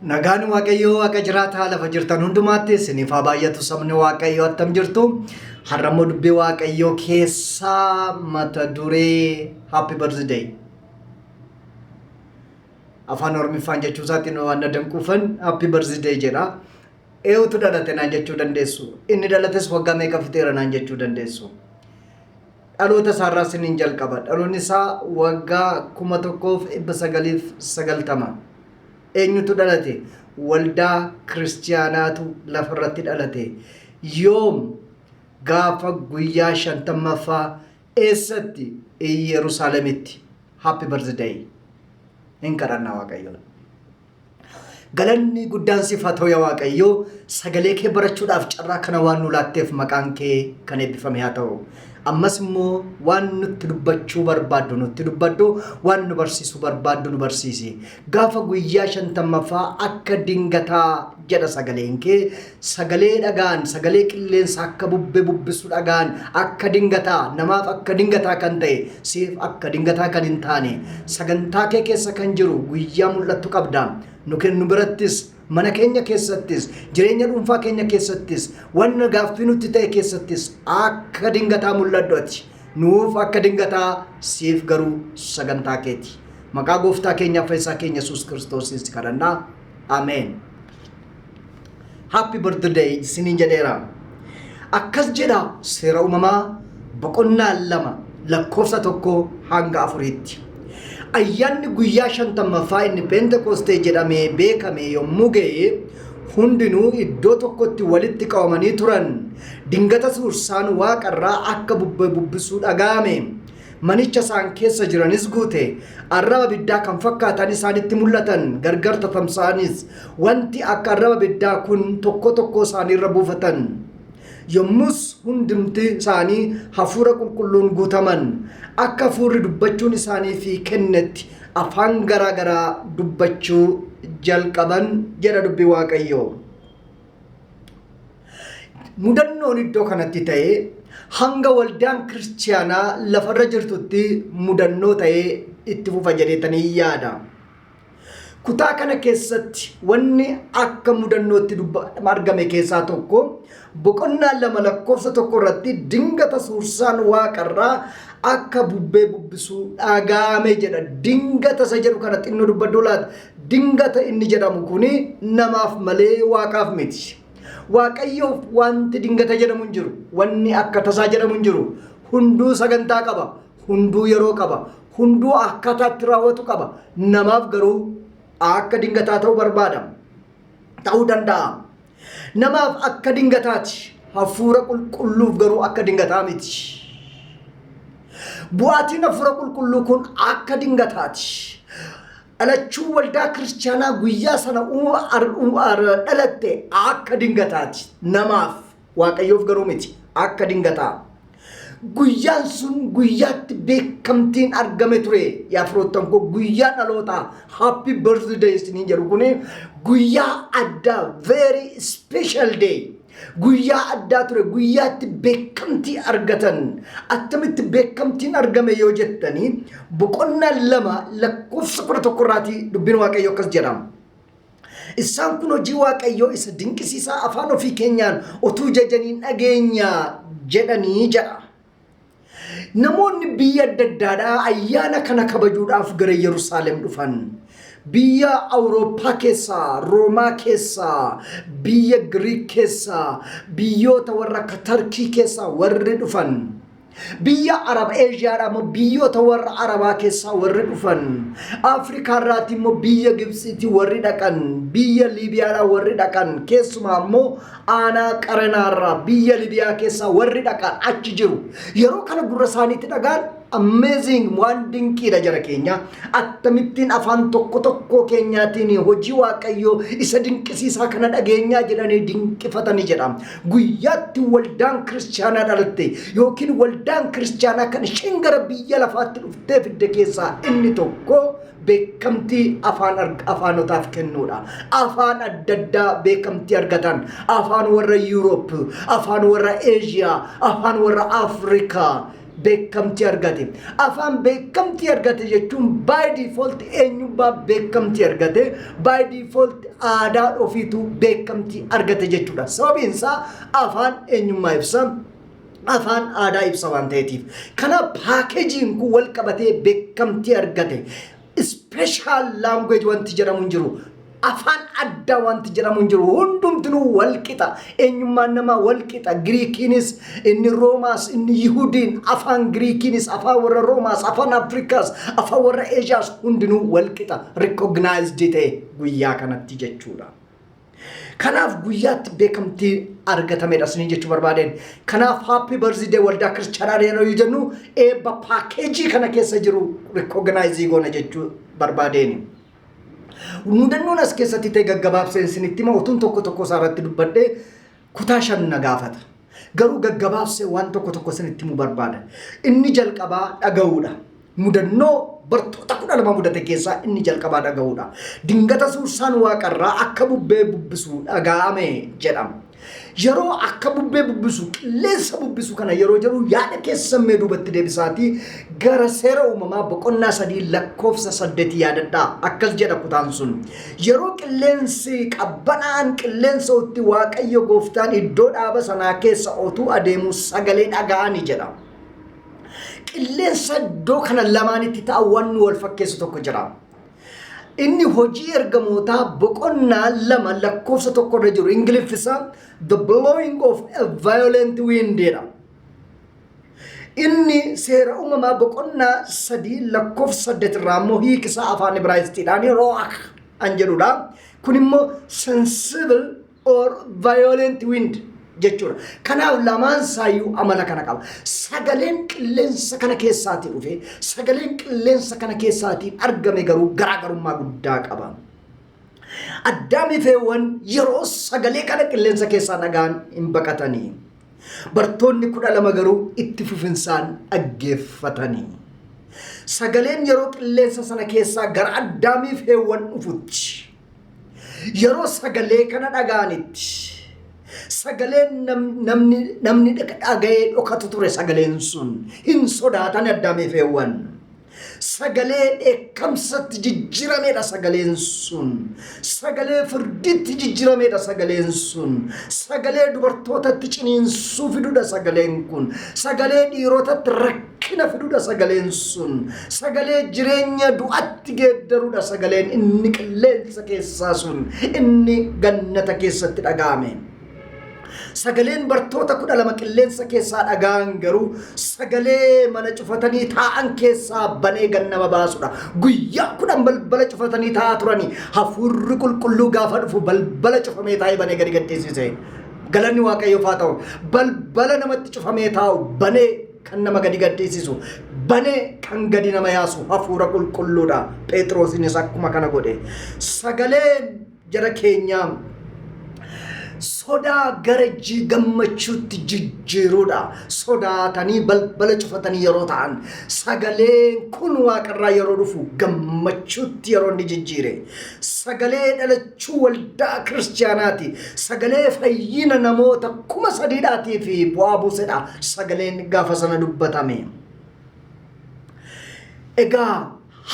Nagaan Waaqayyoo akka jiraataa lafa jirtan hundumaatti isiniif haa baay'atu sabni Waaqayyoo attam jirtu. Har'a immoo dubbii Waaqayyoo keessaa mata duree Happy Birthday. Afaan Oromiffaan jechuu isaatiin waan danquufan Happy Birthday jedha. Eenyutu dhalate naan jechuu dandeessu. Inni dhalates waggaa meeqa fixeera naan jechuu dandeessu. Dhaloota isaarraa isiniin jalqaba. Dhaloonni isaa waggaa 1990. Eenyutu dhalate? Waldaa Kiristiyaanaatu lafarratti dhalate. Yoom gaafa guyyaa 50ffaa eessatti? Yerusaalemitti. Happy birthday. Hin kadhannaa Waaqayyoon. Galanni guddaan siif haa ta'u yaa Waaqayyoo, sagalee kee barachuudhaaf carraa kana waan nu laatteef maqaan kee kan eebbifame haa ta'u. Ammas immoo waan nutti dubbachuu barbaaddu nutti dubbaddu, waan nu barsiisuu barbaaddu nu barsiisi. Gaafa guyyaa 50ffaa akka dingataa jedha sagaleen kee, sagalee dhagaan, sagalee qilleensa akka bubbee bubbisu dhagaan akka dingataa, namaaf akka dingataa kan ta'e, siif akka dingataa kan hin taane, sagantaa kee keessa kan jiru guyyaa mul'attu qabda. Nu kennu birattis, mana keenya keessattis, jireenya dhuunfaa keenya keessattis, waan gaaffii nutti ta'e keessattis akka dingataa mul'addooti. Nuuf akka dingataa, siif garuu sagantaa keeti. Maqaa gooftaa keenyaaf fayyisaa keenya Yesuus Kiristoosiin kadhannaa. Ameen. Happy birthday isiniin jedheera. Akkas jedha seera uumamaa boqonnaa 2 lakkoofsa 1 hanga 4tti. Ayyaanni guyyaa 50ffaa inni Pentekoostee jedhamee beekame yommuu ga'e hundinuu iddoo tokkotti walitti qabamanii turan. Dingata suursaan waaqarraa akka bubbee bubbisuu dhaga'ame. Manicha isaan keessa jiranis guute. Arraba ibiddaa kan fakkaatan isaanitti mul'atan. Gargar tatamsa'anis wanti akka arraba ibiddaa kun tokko tokko isaaniirra buufatan. Yommus hundumti isaanii hafuura qulqulluun guutaman. Akka hafuurri dubbachuun isaanii fi kennetti afaan garaa garaa dubbachuu jalqaban jedha dubbii Waaqayyoo. Mudannoon iddoo kanatti ta'e hanga waldaan kiristiyaanaa lafarra jirtutti mudannoo ta'ee itti fufa jedheetanii yaada. Kutaa kana keessatti wanni akka mudannootti argame keessaa tokko boqonnaa 2 lakkoofsa 1 irratti dingata suursaan waaqarraa akka bubbee bubbisuu dhaga'ame jedha. Dingata isa jedhu kana xinnoo dubbaduu laata. Dingata inni jedhamu kuni namaaf malee waaqaaf miti. Waaqayyoof wanti dingata jedhamu hin jiru. Wanni akka tasaa jedhamu hin jiru. Hunduu sagantaa qaba. Hunduu yeroo qaba. Hunduu akkaataatti raawwatu qaba. Namaaf garuu akka dingataa ta'uu barbaada. Ta'uu danda'a. Namaaf akka dingataati. Hafuura qulqulluuf garuu akka dingataa miti. Bu'aatiin hafuura qulqulluu kun akka dingataati. Dhalachuu waldaa kiristiyaanaa guyyaa sana dhalatte akka dingataati. Namaaf Waaqayyoof garuu miti. Akka dingataa. Guyyaan sun guyyaatti beekamtiin argame ture. Yaa firoottan koo guyyaa dhalootaa happy birthday isiniin jedhu kuni guyyaa addaa very special day. Guyyaa addaa ture. Guyyaatti beekamtii argatan. Attamitti beekamtiin argame yoo jettanii boqonnaa 2 lakkoofsa 11 irraatii dubbiin Waaqayyoo akkas jedhama. Isaan kun hojii Waaqayyoo isa dinqisiisaa afaan ofii keenyaan otuu jajanii dhageenya jedhanii jedha. Namoonni biyya adda addaadhaa ayyaana kana kabajuudhaaf gara Yerusaalem dhufan. Biyya Awurooppaa keessaa, Roomaa keessaa, biyya Giriik keessaa, biyyoota warra akka Tarkii keessaa warri dhufan. Biyya Arab Eeshiyaadhaa immoo biyyoota warra Arabaa keessaa warri dhufan. Afrikaa irraati immoo biyya Gibsiitii warri dhaqan. Biyya Liibiyaadhaa warri dhaqan. Keessumaa immoo aanaa Qaranaarraa biyya Liibiyaa keessaa warri dhaqan achi jiru. Yeroo kana gurra isaaniitti dhagaan amazing waan dinqiidha jara keenya. Akkamittiin afaan tokko tokko keenyaatiin hojii Waaqayyoo isa dinqisiisaa kana dhageenyaa jedhanii dinqifatanii jedha. Guyyaatti waldaan kiristiyaanaa dhalatte yookiin waldaan kiristiyaanaa kan isheen gara biyya lafaatti dhuftee fidde keessaa inni tokko beekamtii afaanotaaf kennuudha. Afaan adda addaa beekamtii argatan. Afaan warra Yuuroop, afaan warra Eeshiyaa, afaan warra Afrikaa. beekamtii argate. Afaan beekamtii argate jechuun by default eenyummaa beekamtii argate, by default aadaa ofiitu beekamtii argate jechuudha. Sababiin isaa afaan eenyummaa ibsa, afaan aadaa ibsa waan ta'eetiif. Kana paakeejiin kun wal qabatee beekamtii argate. Special language wanti jedhamu hin jiru. Afaan adda wanti jedhamu hin jiru. Hundumtuu wal qixa. Eenyummaan namaa wal qixa. Giriikiinis, inni Roomaas, inni Yihudiin, afaan Giriikiinis, afaan warra Roomaas, afaan Afrikaas, afaan warra Eeshiyaas hundinuu wal qixa. Recognized ta'e guyyaa kanatti jechuudha. Kanaaf guyyaatti beekamtii argatamedha isin jechuu barbaadeen. Kanaaf happy birthday waldaa kiristaanaa yeroo jennu eebba paakeejii kana keessa jiru recognize goona jechuu barbaadeen. Mudannoon as keessatti ta'e gaggabaabsee isinitti hima utuun tokko isaarratti dubbadhee kutaa 5 na gaafata. Garuu gaggabaabsee waan tokko isinitti himu barbaada. Inni jalqabaa dhaga'uudha. Mudannoo bartoota 12 mudate keessaa inni jalqabaa dhaga'uudha. Dingata suursaan waaqarraa akka bubbee bubbisu dhaga'ame jedhama. Yeroo akka bubbee bubbisu qilleensa bubbisu kana yeroo jedhu yaada keessa mee duubatti deebisaatii gara seera uumamaa boqonnaa 3 lakkoofsa 8 yaadadhaa. Akkas jedha kutaan sun. Yeroo qilleensi qabbanaan qilleensa utti Waaqayyo Gooftaan iddoo dhaaba sanaa keessa otuu adeemu sagalee dhaga'ani jedha. Qilleensa iddoo kana lamaanitti ta'an wal fakkeessu tokko jira. Inni hojii ergamootaa boqonnaa 2 lakkoofsa 1 irra jiru Ingiliffisa the blowing of a violent wind jedha. Inni seera uumamaa boqonnaa 3 lakkoofsa 8 irraa immoo hiikisa afaan Ibraayisxiidhaan ro'ak an jedhudha. Kun immoo sensible or violent wind jechuudha. Kanaaf lamaan saayyuu amala kana qaba. Sagaleen qilleensa kana keessaatii dhufe, sagaleen qilleensa kana keessaatiin argame garuu garaagarummaa guddaa qaba. Addaamii fi Hewaan yeroo sagalee kana qilleensa keessaa dhagaan hin baqatanii. Bartoonni 12 garuu itti fufinsaan dhaggeeffatanii. Sagaleen yeroo qilleensa sana keessaa gara Addaamii fi Hewaan dhufutti. Yeroo sagalee kana dhagaanitti sagaleen namni dhaga'ee dhokatu ture sagaleen sun hin sodaatan Addaamii fi Hewaan. Sagalee dheekkamsatti jijjiiramedha sagaleen sun. Sagalee firdiitti jijjiiramedha sagaleen sun. Sagalee dubartootatti ciniinsuu fidudha sagaleen kun. Sagalee dhiirotatti rakkina fidudha sagaleen sun. Sagalee jireenya du'atti geeddarudha sagaleen inni qilleensa keessaa sun. Inni gannata keessatti dhaga'ame. Sagaleen bartoota 12 qilleensa keessaa dhagaan garuu sagalee mana cufatanii taa'an keessaa banee gannama baasudha. Guyyaa 10 balbala cufatanii taa'aa turanii hafuurri qulqulluu gaafa dhufu balbala cufamee taa'ee banee gadi gadhiisise. Galanni Waaqayyoof haa ta'u. Balbala namatti cufamee taa'u banee kan nama gadi gadhiisisu, banee kan gadi nama yaasu hafuura qulqulluudha. Phexrosiinis akkuma kana godhe. Sagaleen jara keenyaa sodaa gara gammachuutti jijjiiruudha. Sodaatanii balbala cufatanii yeroo ta'an sagaleen kun waaqarraa yeroo dhufu gammachuutti yeroo inni jijjiire. Sagalee dhalachuu waldaa kiristaanaati. Sagalee fayyina namoota 3,000 fi bu'aa buusedha. Sagaleen gaafa sana dubbatame. Egaa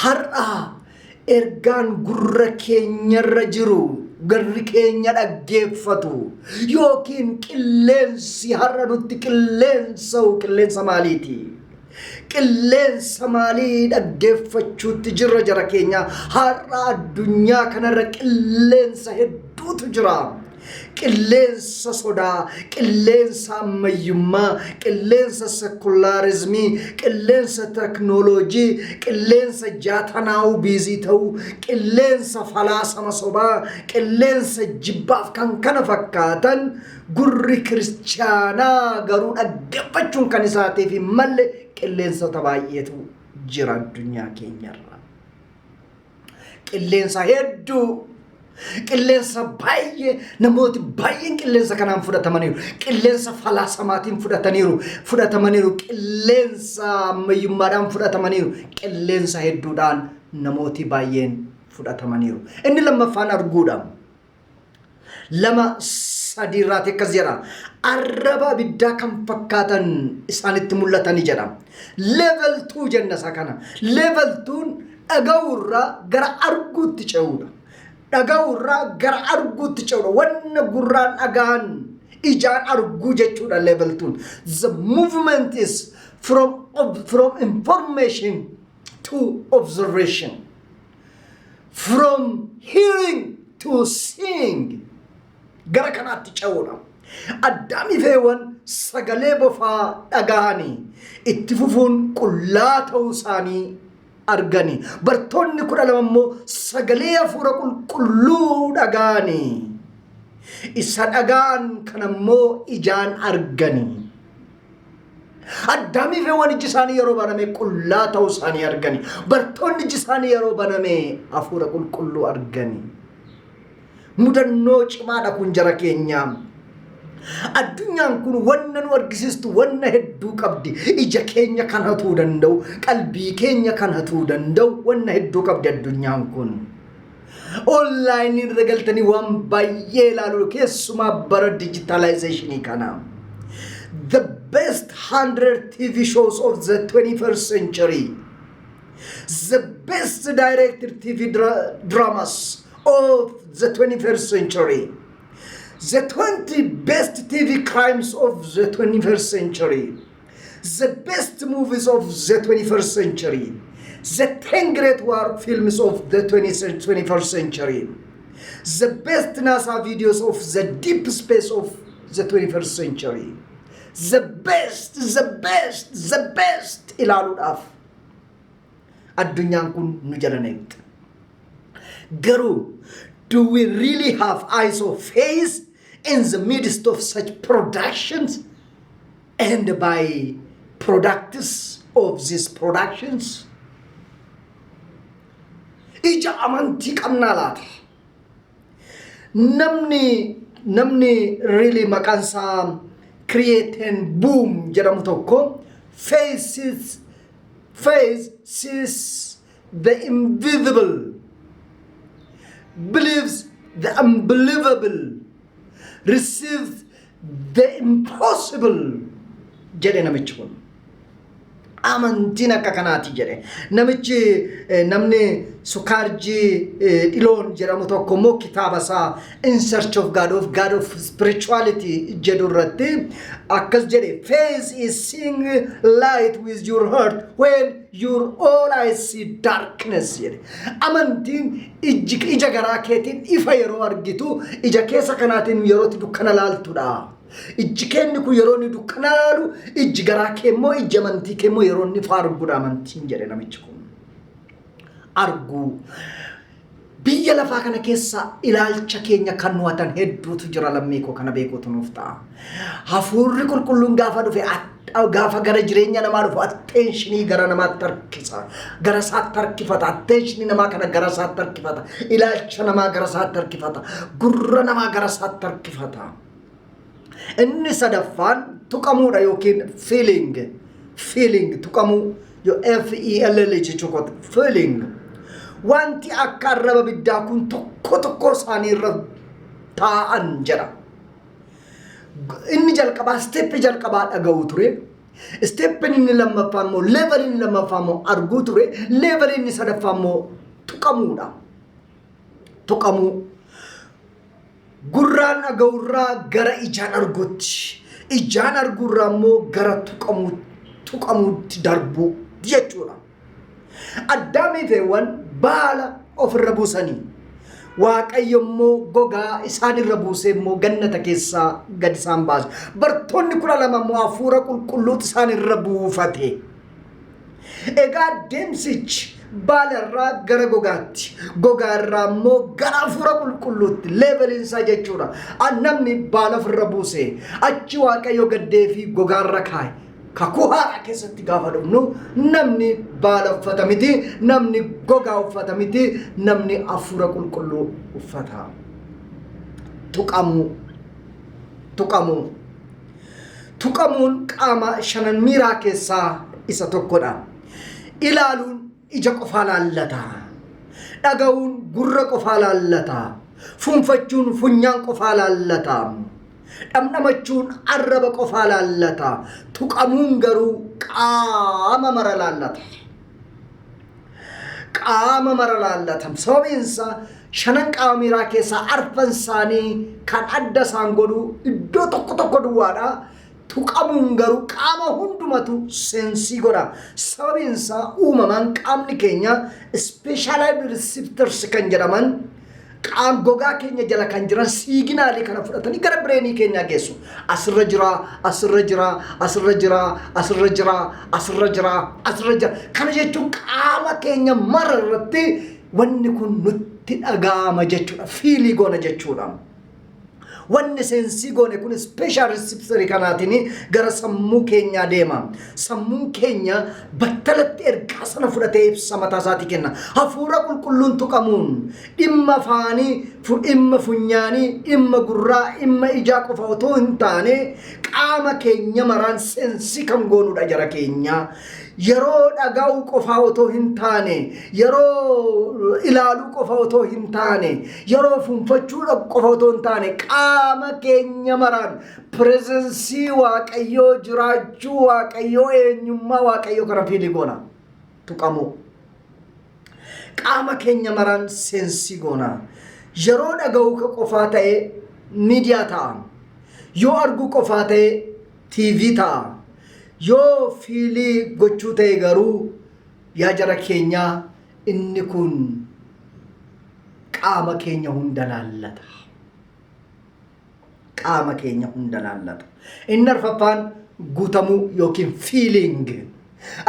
har'a ergaan gurra keenyarra jiru garri keenya dhaggeeffatu yookiin qilleensi har'a nutti qilleensa maaliiti? Qilleensa maalii dhaggeeffachuutti jirra jara keenya? Har'a addunyaa kanarra qilleensa hedduutu jira. Qilleensa sodaa, qilleensa ammayyummaa, qilleensa sekulaarizimii, qilleensa teknooloojii, qilleensa jaatanaa'uu biizii ta'uu, qilleensa falaasama sobaa, qilleensa jibbaaf kan kana fakkaatan gurri kiristaanaa garuu dhaggeeffachuun kan isaatiif malee qilleensota baay'eetu jira addunyaa keenyarra. Qilleensa hedduu qilleensa baay'ee namooti baay'een qilleensa kanaan fudhatamaniiru. Qilleensa falaasamaatiin fudhatamaniiru. Qilleensa ammayyummaadhaan fudhatamaniiru. Qilleensa hedduudhaan namooti baay'een fudhatamaniiru. Inni lammaffaan arguudha. 2 sadiirraati akkas jedha arraba abiddaa kan fakkaatan isaanitti mul'atanii jedha level 2 jenna isa kana level 2 dhaga'uurraa gara arguutti ce'uudha dhaga'uurraa gara arguutti ce'uudha wanna gurraan dhagaan ijaan arguu jechuudha level 2 the movement is from information to observation from hearing to seeing gara kanaatti ce'uudha addaami feewwan sagalee bofaa dhagahanii itti fufuun qullaa ta'uu isaanii arganii bartoonni 12 immoo sagalee hafuura qulqulluu dhagahanii isa dhagaan kan immoo ijaan arganii addaami feewwan iji isaanii yeroo baname qullaa ta'uu isaanii arganii bartoonni iji isaanii yeroo baname hafuura qulqulluu arganii mudannoo cimaadha kun jara keenya addunyaan kun wanna nu argisiistu wanna hedduu qabdi ija keenya kan hatuu danda'u qalbii keenya kan hatuu danda'u wanna hedduu qabdi addunyaan kun online irra galtanii waan baay'ee ilaaluu keessumaa bara digitalization kana the best 100 TV shows of the 21st century the best directed TV dramas of the 21st century the 20 best TV crimes of the 21st century the best movies of the 21st century the 10 great war films of the 21st century the best NASA videos of the deep space of the 21st century the best ilaaluudhaaf addunyaan kun nu jalaneetti garuu do we really have eyes of faith in the midst of such productions and by products of these productions ija amantii qabnaa laata namni really maqaansaa create and boom jedhamu tokko faith sees the invisible believes the unbelievable receives the impossible jedhe namichi kun amantiin akka kanaati jedhe namichi namni sukaarjii dhiloon jedhamu tokko immoo kitaaba isaa in search of God of spirituality jedhu irratti akkas jedhe faith is seeing light with your heart when your all eyes see darkness jedhe amantiin ija garaa keetiin ifa yeroo argitu ija keessa kanaatiin yerootti dukkana laaltudha iji kenni ku yeroo ni dukkanaalu iji garaa keemmoo ija amantii keemmoo yeroo ni faarguudha amantiin jedhe namichi kun argu biyya lafaa kana keessa ilaalcha keenya kan nuwatan hedduutu jira lammii koo kana beekuutu nuuf ta'a hafuurri qulqulluun gaafa dhufe gaafa gara jireenya namaa dhufu attentionii gara namaatti harkisa gara isaatti harkifata attentionii namaa kana gara isaatti harkifata ilaalcha namaa gara isaatti harkifata gurra namaa gara isaatti harkifata inni sadaffaan tuqamuudha yookiin feeling tuqamuu yo FELL jechuudha feeling wanti akka arraba biddaa kun tokko isaanii irra taa'an jedha inni jalqabaa step jalqabaa dhaga'uu ture step inni lammaffaa immoo level inni lammaffaa immoo arguu ture level inni sadaffaa immoo tuqamuudha tuqamuu gurraan dhaga'uurraa gara ijaan arguutti ijaan arguurraa immoo gara tuqamuutti darbu jechuudha addaamii feewwan baala ofirra buusanii waaqayyo immoo gogaa isaan irra buusee immoo gannata keessaa gad isaan baasu bartoonni 12 immoo hafuura qulqulluutu isaan irra buufate egaa deemsichi baalarraa gara gogaatti gogaarraa immoo gara hafuura qulqulluutti leeveliin isaa jechuudha namni baala ofirra buusee achi waaqayyo gaddee fi gogaarra kaa'e kakuhaara keessatti gaafa dhufnu namni baala uffata miti namni gogaa uffata miti namni hafuura qulqulluu uffata tuqamuun qaama shanan miiraa keessaa isa tokkodha ilaaluun ija qofaa laallata dhaga'uun gurra qofaa laallata funfachuun funyaan qofaa laallata dhamdhamachuun arraba qofaa laallata tuqamuun garuu qaama mara laallata sababiinsa shanan qaama miiraa keessaa arfan isaanii kan adda isaan godhu iddoo tokko duwwaadha tuqamuun garuu qaama hundumatu seensii godha sababiinsa uumamaan qaamni keenya specialized receptors kan jedhaman qaam gogaa keenya jala kan jiran siiginaalii kana fudhatanii gara bireenii keenya geessu asirra jira kana jechuun qaama keenya mara irratti wanni kun nutti dhagaama jechuudha fiilii goona jechuudha wanni seensii goone kun special receptor kanaatiin gara sammuu keenya deema sammuun keenya battalatti ergaa sana fudhatee ibsa mataa isaatii kenna hafuura qulqulluun tuqamuun dhimma afaanii dhimma funyaanii dhimma gurraa dhimma ijaa qofa otoo hin taane qaama keenya maraan seensii kan goonudha jara keenya yeroo dhaga'uu qofa otoo hin taane yeroo ilaaluu qofa otoo hin taane yeroo funfachuu qofa otoo hin taane qaama keenya maraan presensii waaqayyoo jiraachuu waaqayyoo eenyummaa waaqayyoo kana fiilii goona tuqamu qaama keenya maraan seensii goona yeroo dhaga'uu qofaa ta'e miidiyaa ta'a yoo arguu qofaa ta'e TV ta'a yoo fiilii gochuu ta'e garuu yaa jara keenya inni kun qaama keenya hunda laallata inni arfaffaan guutamuu yookiin feeling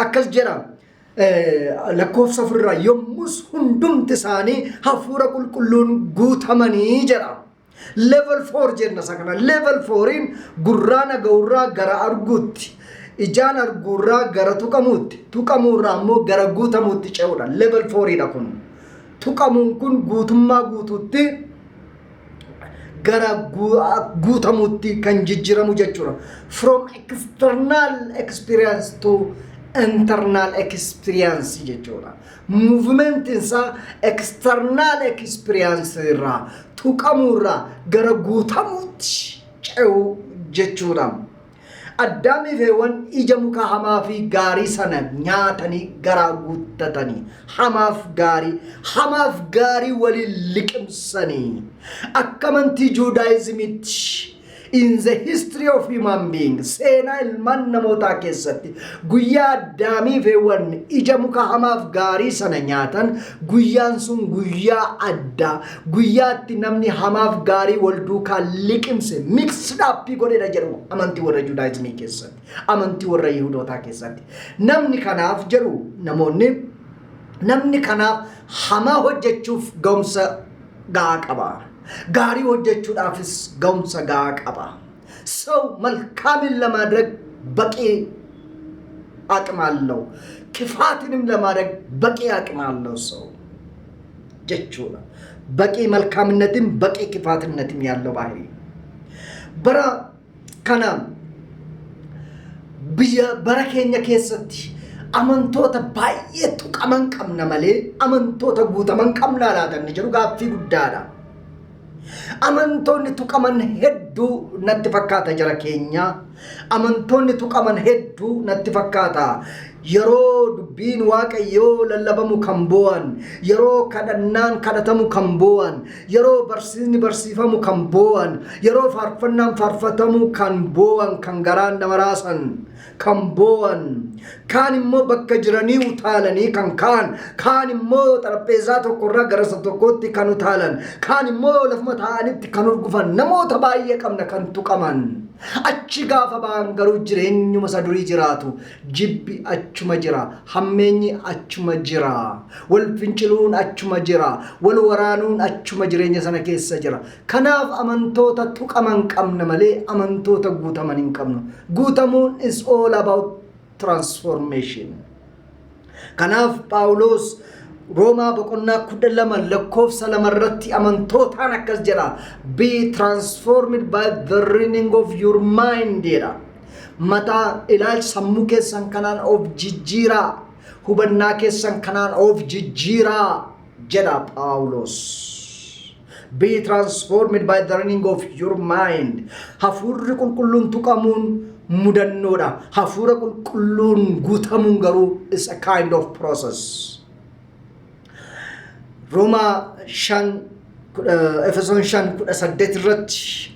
akkas jedha lakkoofsa ofirraa yommus hundumti isaanii hafuura qulqulluun guutamanii jedha level 4 jenna sakana level 4in gurraan dhaga'urraa gara arguutti ijaan arguurraa gara tuqamuurraa immoo gara guutamuutti ce'uudha level 4dha kun tuqamuun kun guutummaa guutuutti gara guutamuutti kan jijjiramu jechuudha from external experience to internal experience jechuudha movement isa external experience irraa tuqamuurraa gara guutamuutti ce'u jechuudha addaamii fi wan ija muka hamaa fi gaarii sana nyaatanii garaa guuttatanii hamaaf gaarii waliin liqimsanii akka amantii juudaayizimitti in the history of human being seenaa ilmaan namootaa keessatti guyyaa addaamii fi wan ija muka hamaaf gaarii sana nyaatan guyyaan sun guyyaa addaa guyyaatti namni hamaaf gaarii wal duukaa liqimse mixed up godheedha jedhu amantii warra juudaayizimii keessatti amantii warra yihuudootaa keessatti namni kanaaf jedhu namoonni namni kanaaf hamaa hojjechuuf ga'umsa gahaa qaba ጋሪ ወጀቹዳፍስ ገውምሰ ጋቀባ ሰው መልካምን ለማድረግ በቂ አቅም አለው ክፋትንም ለማድረግ በቂ አቅም አለው ሰው ጀቹና በቂ መልካምነትም በቂ ክፋትነትም ያለው ባህሪ በራ ከና በረከኛ ከሰቲ አመንቶተ ባየቱ ቀመን ቀምነ መሌ አመንቶተ ጉተመን ቀምና ላደን ጀሩ ጋፊ ጉዳዳ amantoonni tuqaman hedduu natti fakkaata jara keenya amantoonni tuqaman hedduu natti fakkaata yeroo dubbiin waaqayyoo lallabamu kan bo'an yeroo kadhannaan kadhatamu kan bo'an yeroo barsiisni barsiifamu kan bo'an yeroo faarfannaan faarfatamu kan bo'an kan garaan nama raasan kan bo'an kaan immoo bakka jiranii utaalanii kan kaan immoo xarapheezaa tokkorraa gara isa tokkootti kan utaalan kaan immoo lafuma taa'anitti kan urgufan namoota baay'ee qabna kan tuqaman achi gaafa ba'an garuu jireenyuma isa durii jiraatu jibbi achuma jira hammeenyi achuma jira wal finciluun achuma jira wal waraanuun achuma jireenya sana keessa jira kanaaf amantoota tuqaman qabna malee amantoota guutaman hin qabnu guutamuun is all about transformation kanaaf Paawulos Roma boqonnaa 12 lakkoofsa 2 irratti amantootaan akkas jedha be transformed by the renewing of your mind jedha mata ilaalcha sammuu keessan kanaan of jijjiiraa hubannaa keessan kanaan of jijjiiraa jedha Paawulos be transformed by the renewing of your mind. Hafuurri qulqulluun tuqamuun mudannoodha. Hafuura qulqulluun guutamuun garuu is a kind of process. Roma 5 Efesoon 5:8 irratti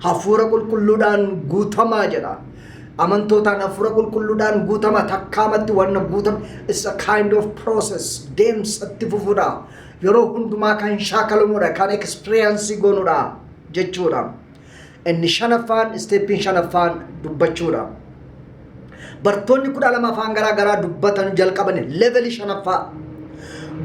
hafuura qulqulluudhaan guutamaa jedha. Amantootaan hafuura qulqulluudhaan guutama takkaamatti wanna guutama is a kind of process. Deemsatti fufuudha. Yeroo hundumaa kan shaakalamuudha, kan experience goonuudha jechuudha. Inni shanaffaan steppiin shanaffaan dubbachuudha. Bartoonni 12 afaan garaa garaa dubbatan jalqaban levelii shanaffaa.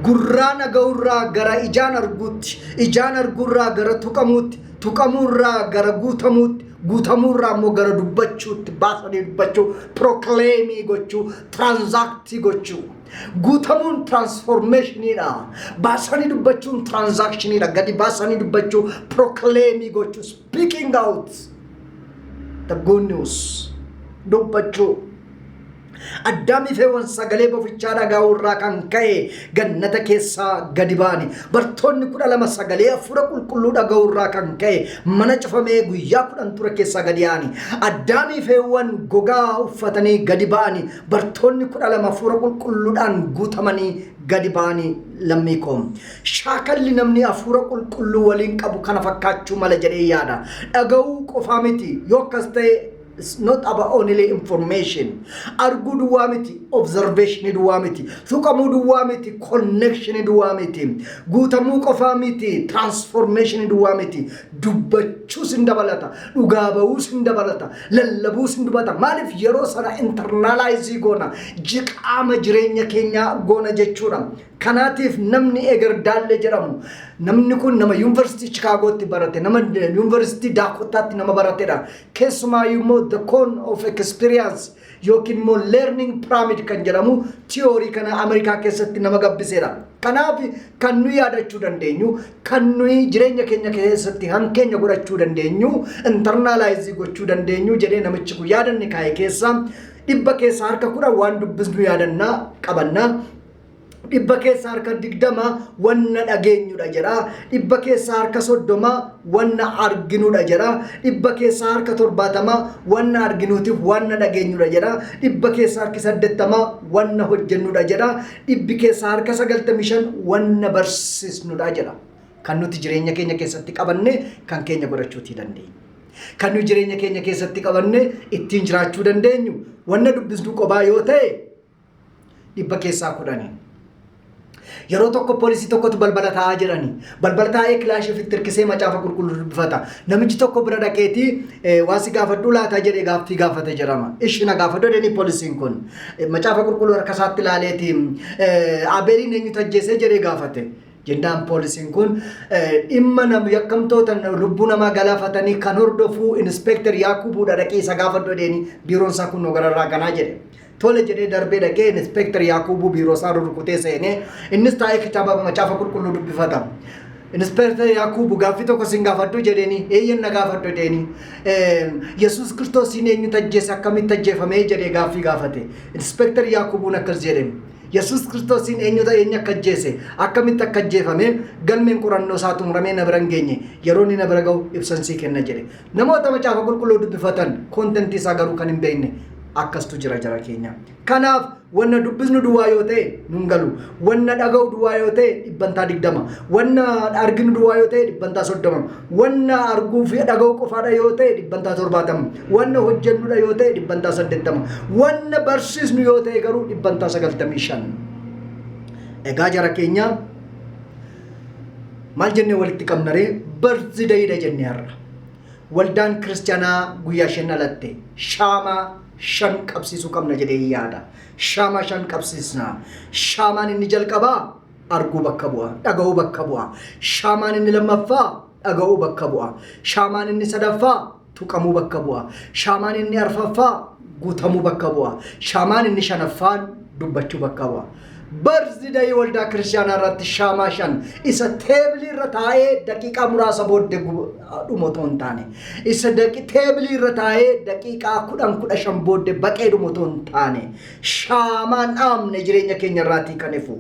Gurraa dhaga'uurraa gara ijaan arguutti, ijaan arguurraa gara tuqamuutti, tuqamuurraa gara guutamuutti, guutamuurraa immoo gara dubbachuutti baasanii dubbachuu, proclaimii gochuu, transactii gochuu. Guutamuun transformationiidha. Baasanii dubbachuun transactioniidha. Gadi baasanii dubbachuu, proclaimii gochuu, speaking out the good news dubbachuu. Addaamii fi Hewaan sagalee bofichaa dhaga'uurraa kan ka'e gannata keessaa gadi ba'ani. Bartoonni 12 sagalee hafuura qulqulluu dhaga'uurraa kan ka'e mana cufamee guyyaa 10 ture keessaa gadi ba'ani. Addaamii fi Hewaan gogaa uffatanii gadi ba'ani. Bartoonni 12 hafuura qulqulluudhaan guutamanii gadi ba'ani. Lammii koo shaakalli namni hafuura qulqulluu waliin qabu kana fakkaachuu mala jedhee yaada. Dhaga'uu qofaa miti yoo akkas ta'e it's not about only information. Arguu duwwaa miti, observation duwwaa miti, tuqamuu duwwaa miti, connection duwwaa miti, guutamuu qofaa miti, transformation duwwaa miti, dubbachuus hin dabalata, dhugaa ba'uus hin dabalata, lallabuus hin dabalata. Maaliif yeroo sana internalize goona, jiqaama jireenya keenya goona jechuudha. Kanaatiif namni eger daalle jedhamu namni kun nama University Chicagotti barate, nama University Dakotaatti nama baratedha. Keessumaa immoo the cone of experience yookiin immoo learning pyramid kan jedhamu theory kana Ameerikaa keessatti nama gabbiseedha. Kanaaf kan nuyi yaadachuu dandeenyu, kan nuyi jireenya keenya keessatti hankeenya godhachuu dandeenyu, internalize gochuu dandeenyu jedhee namichi kun yaadanne kaa'e keessa dhibba keessa harka 10 waan dubbisnu yaadannaa qabannaa. Dhibba keessa harka 20 wanna dhageenyudha jedha. Dhibba keessa harka 30 wanna arginudha jedha. Dhibba keessa harka 70 wanna arginuutiif wanna dhageenyudha jedha. Dhibba keessa harka 80 wanna hojjennudha jedha. Dhibbi keessa harka 95 wanna barsiisnudha jedha. Kan nuti jireenya keenya keessatti qabanne kan keenya godhachuutii dandeenya. Kan nuti jireenya keenya keessatti qabanne ittiin jiraachuu dandeenyu wanna dubbisnu qobaa yoo ta'e dhibba keessaa 10. Yeroo tokko poolisii tokkotu balbala taa'aa jirani. Balbala taa'ee kilaashii ofitti hirkisee macaafa qulqulluu dubbifata. Namichi tokko bira dhaqeetii waasi gaafadhu laata jedhee gaaffii gaafate jedhama. Ishina gaafadhu jedhanii poolisiin kun macaafa qulqulluu harka isaatti ilaaleetii Abeeliin eenyutu ajjeesee jedhee gaafate. Jennaan poolisiin kun dhimma nama yakkamtoota lubbuu namaa galaafatanii kan hordofuu Inspektar Yaakubuudha dhaqee isa gaafadhu jedhanii biiroon isaa kun gararraa kanaa jedhe. Tole jedhee darbee dhaqee Inspektar Yaakubuu biiroo isaa rukutee seenee innis taa'ee kitaaba macaafa qulqulluu dubbifata. Inspektar Yaakubuu gaaffii tokko sin gaafadhu jedheeni eeyyan na gaafadhu jedheeni Yesuus Kiristoosiin eenyutu ajjeese akkamitti ajjeefamee jedhee gaaffii gaafate. Inspektar Yaakubuun akkas jedhe Yesuus Kiristoosiin eenyutu akka ajjeese akkamitti akka ajjeefame galmeen qorannoo isaa xumuramee na bira hin geenye yeroo inni na bira ga'u ibsansii kenna jedhe. Namoota macaafa qulqulluu dubbifatan kontentii isaa garuu kan hin beekne akkastu jira keenya. Kanaaf wanna dubbisnu duwwaa yoo ta'e nun galu, wanna dhaga'u duwwaa yoo ta'e 20, wanna arginu duwwaa yoo ta'e 30, wanna arguu fi dhaga'u qofaadha yoo ta'e 70, wanna hojjennudha yoo ta'e 80, wanna barsiisnu yoo ta'e garuu 95. Egaa jara keenya maal jennee walitti qabnaree birthday jennee har'a. Waldaan kiristaanaa guyyaa 5 alatte shaamaa 5 qabsiisuu qabna jedhee yaada. Shaamaa 5 qabsiisna. Shaamaan inni jalqabaa arguu bakka bu'a, dhaga'uu bakka bu'a. Shaamaan inni lammaffaa dhaga'uu bakka bu'a. Shaamaan inni sadaffaa tuqamuu bakka bu'a. Shaamaan inni arfaffaa guutamuu bakka bu'a. Shaamaan inni shanaffaan dubbachuu bakka bu'a. birthday waldaa kiristaanaa irratti shaamaa 5 isa teebilii irra taa'ee daqiiqaa muraasa booddee dhumu otoo hin taane isa teebilii irra taa'ee daqiiqaa 10-15 booddee baqee dhumu otoo hin taane shaamaan dhaamne jireenya keenya irraatii kan ifu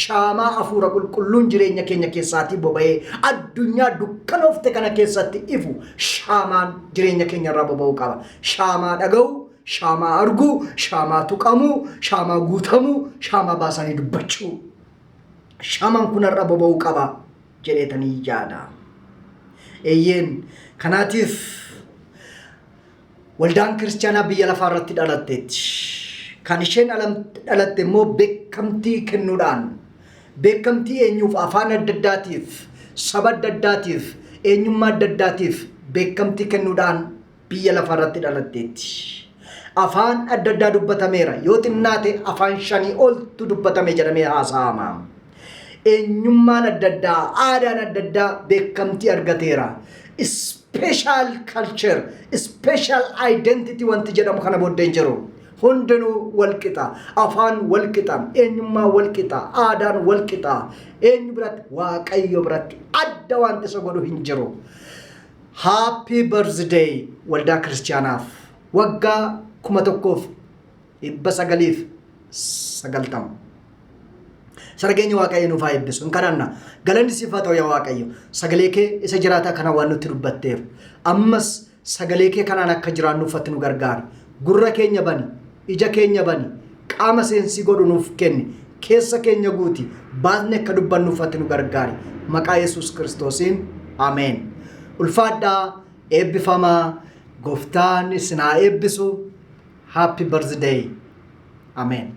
shaamaa hafuura qulqulluun jireenya keenya keessaatii boba'ee addunyaa dukkanoofte kana keessatti ifu shaamaan jireenya keenya irraa boba'uu qaba. Shaamaa dhaga'u, shaamaa argu, shaamaa tuqamu, shaamaa guutamu, shaamaa baasanii dubbachuu. Shaamaan kun irraa boba'uu qaba jedheetanii yaada. Eeyyeen kanaatiif waldaan kiristaanaa biyya lafaa irratti dhalatteetti. Kan isheen dhalatte immoo beekamtii kennuudhaan, beekamtii eenyuuf? Afaan adda addaatiif, saba adda addaatiif, eenyummaa adda addaatiif beekamtii kennuudhaan biyya lafaa irratti dhalatteetti. Afaan adda addaa dubbatameera. Yoo xinnaate afaan 5 oltu dubbatame jedhamee haasa'ama. Eenyummaan adda addaa, aadaan adda addaa beekamtii argateera. Special culture, special identity wanti jedhamu kana booddee hin jiru. Hundinuu walqixa, afaan walqixa, eenyummaa walqixa, aadaan walqixa. Eenyu biratti? Waaqayyo biratti adda wanti isa godhu hin jiru. Happy birthday waldaa kiristaanaaf waggaa 1990. Sargeenyi Waaqayyo nuuf haa eebbisu. Hin kadhanna. Galanni siif haa ta'u yaa Waaqayyo. Sagalee kee isa jiraataa kana waan nutti dubbatteef. Ammas sagalee kee kanaan akka jiraannuuf ati nu gargaari. Gurra keenya bani, ija keenya bani, qaama seensi godhu nuuf kenni. Keessa keenya guuti. Baasne akka dubbannuuf ati nu gargaari. Maqaa Yesuus Kiristoosiin. Ameen. Ulfaadhaa, eebbifamaa, Gooftaan isin haa eebbisu. Happy birthday. Ameen.